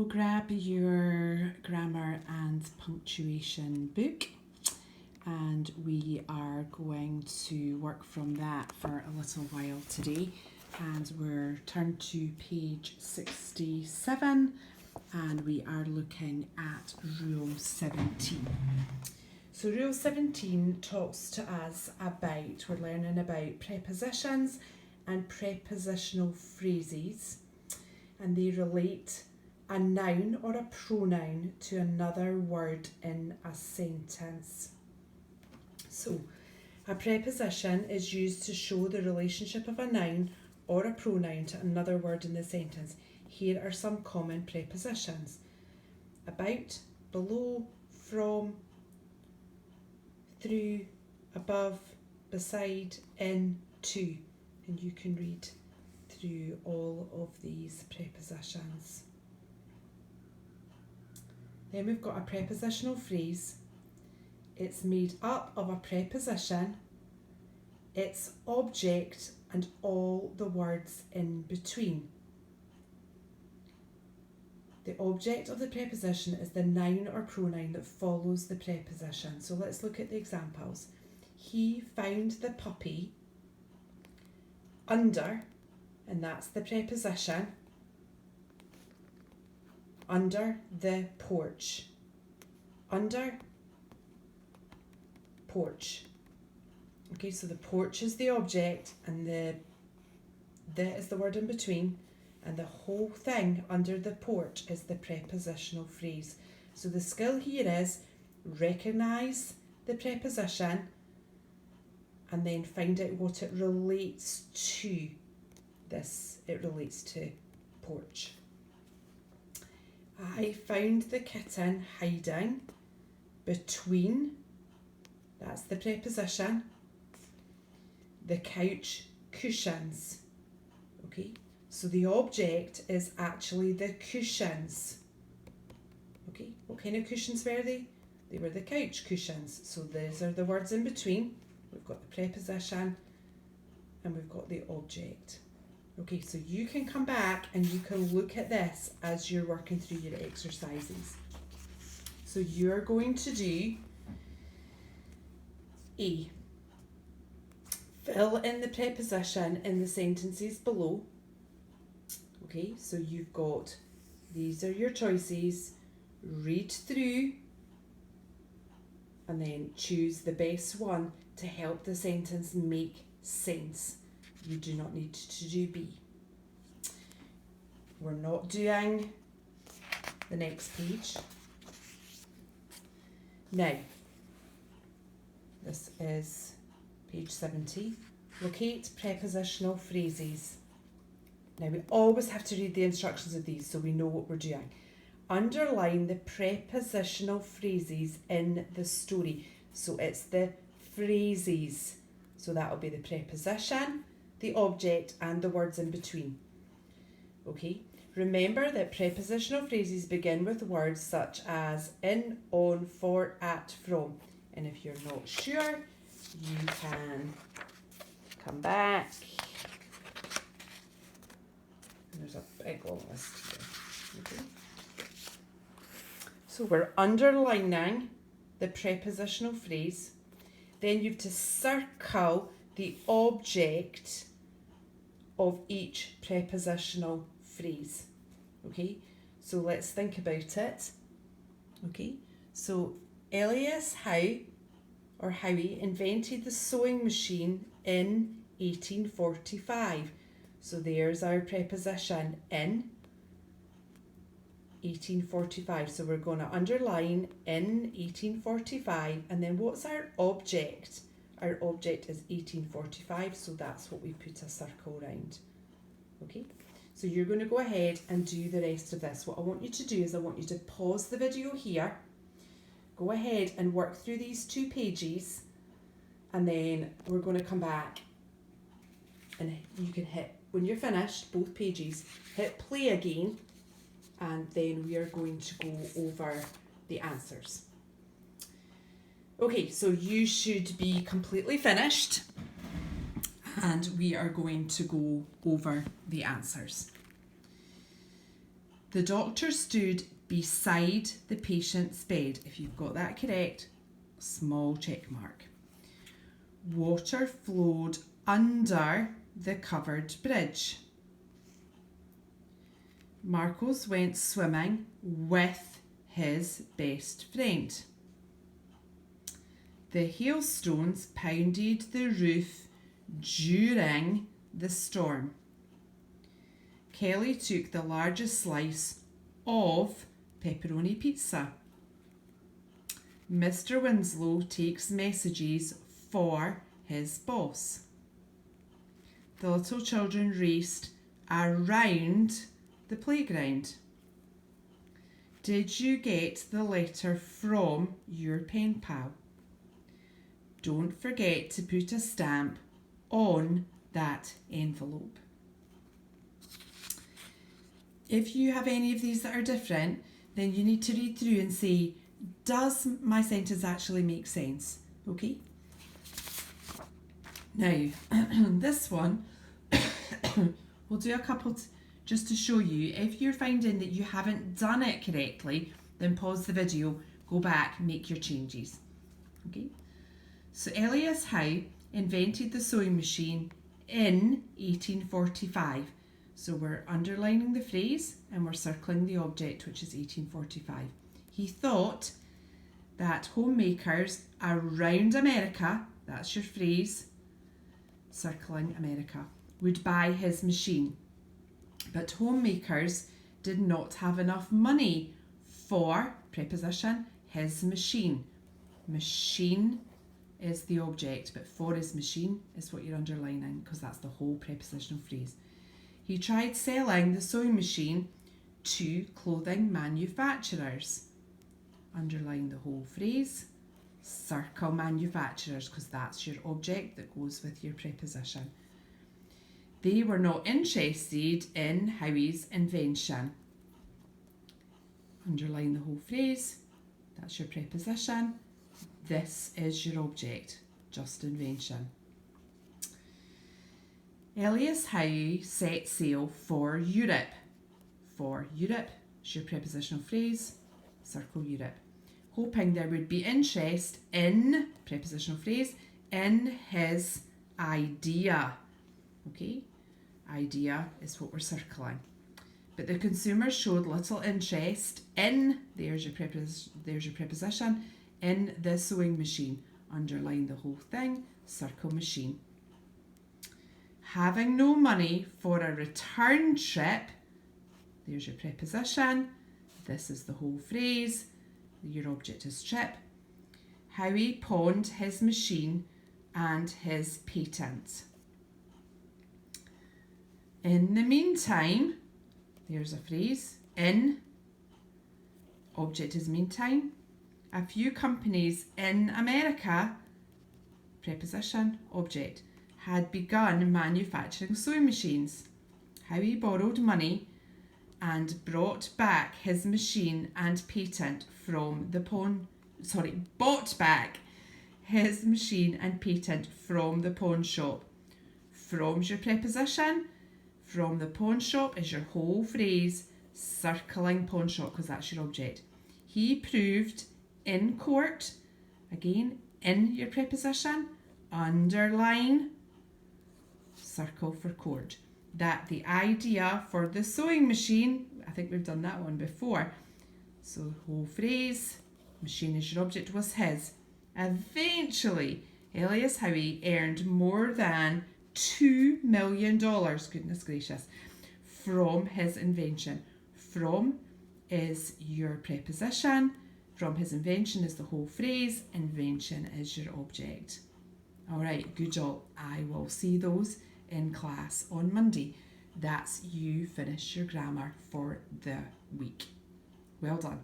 grab your grammar and punctuation book, and we are going to work from that for a little while today. And we're turned to page 67 and we are looking at Rule 17. So Rule 17 talks to us about, we're learning about prepositions and prepositional phrases, and they relate a noun or a pronoun to another word in a sentence. So a preposition is used to show the relationship of a noun or a pronoun to another word in the sentence. Here are some common prepositions: about, below, from, through, above, beside, in, to. And you can read through all of these prepositions. Then we've got a prepositional phrase. It's made up of a preposition, its object, and all the words in between. The object of the preposition is the noun or pronoun that follows the preposition. So let's look at the examples. He found the puppy under, and that's the preposition, under the porch. Under porch. Okay, so the porch is the object and the is the word in between, and the whole thing under the porch is the prepositional phrase. So the skill here is recognise the preposition and then find out what it relates to. This, it relates to porch. I found the kitten hiding between, that's the preposition, the couch cushions. Okay, so the object is actually the cushions. Okay, what kind of cushions were they? They were the couch cushions. So these are the words in between. We've got the preposition and we've got the object. Okay, so you can come back and you can look at this as you're working through your exercises. So you're going to do A. Fill in the preposition in the sentences below. Okay, so you've got, these are your choices. Read through and then choose the best one to help the sentence make sense. You do not need to do B. We're not doing the next page. Now, this is page 70. Locate prepositional phrases. Now we always have to read the instructions of these so we know what we're doing. Underline the prepositional phrases in the story. So it's the phrases. So that will be the preposition, the object, and the words in between. Okay, remember that prepositional phrases begin with words such as in, on, for, at, from. And if you're not sure, you can come back. And there's a big long list here. Okay. So we're underlining the prepositional phrase. Then you have to circle the object of each prepositional phrase. Okay, so let's think about it. Okay, so Elias Howe invented the sewing machine in 1845. So there's our preposition in 1845. So we're going to underline in 1845, and then what's our object? Our object is 1845, so that's what we put a circle around. Okay, so you're going to go ahead and do the rest of this. What I want you to do is I want you to pause the video here, go ahead and work through these 2 pages, and then we're going to come back and you can hit, when you're finished, both pages, hit play again, and then we are going to go over the answers. Okay, so you should be completely finished and we are going to go over the answers. The doctor stood beside the patient's bed. If you've got that correct, small check mark. Water flowed under the covered bridge. Marcos went swimming with his best friend. The hailstones pounded the roof during the storm. Kelly took the largest slice of pepperoni pizza. Mr. Winslow takes messages for his boss. The little children raced around the playground. Did you get the letter from your pen pal? Don't forget to put a stamp on that envelope. If you have any of these that are different, then you need to read through and say, does my sentence actually make sense? Okay. Now, this one, we'll do a couple just to show you. If you're finding that you haven't done it correctly, then pause the video, go back, make your changes. Okay. So Elias Howe invented the sewing machine in 1845. So we're underlining the phrase and we're circling the object, which is 1845. He thought that homemakers around America, that's your phrase, circling America, would buy his machine. But homemakers did not have enough money for, preposition, his machine. Machine is the object, but for his machine is what you're underlining because that's the whole prepositional phrase. He tried selling the sewing machine to clothing manufacturers. Underline the whole phrase. Circle manufacturers because that's your object that goes with your preposition. They were not interested in Howie's invention. Underline the whole phrase. That's your preposition. This is your object, just invention. Elias Howe set sail for Europe. For Europe is your prepositional phrase. Circle Europe. Hoping there would be interest in, prepositional phrase, in his idea. Okay, idea is what we're circling. But the consumers showed little interest in, there's your preposition, in the sewing machine. Underline the whole thing, circle machine. Having no money for a return trip, there's your preposition, this is the whole phrase, your object is trip. Howie pawned his machine and his patent. In the meantime, there's a phrase, in, object is meantime. A few companies in America, preposition, object, had begun manufacturing sewing machines. Howie borrowed money and brought back his machine and patent from the bought back his machine and patent from the pawn shop. From's your preposition. From the pawn shop is your whole phrase, circling pawn shop because that's your object. He proved in court, again, in your preposition, underline, circle for court, that the idea for the sewing machine, I think we've done that one before, so whole phrase, machine is your object, was his. Eventually, Elias Howe earned more than $2 million, goodness gracious, from his invention. From is your preposition, from his invention is the whole phrase, invention is your object. All right, good job. I will see those in class on Monday. That's you finish your grammar for the week. Well done.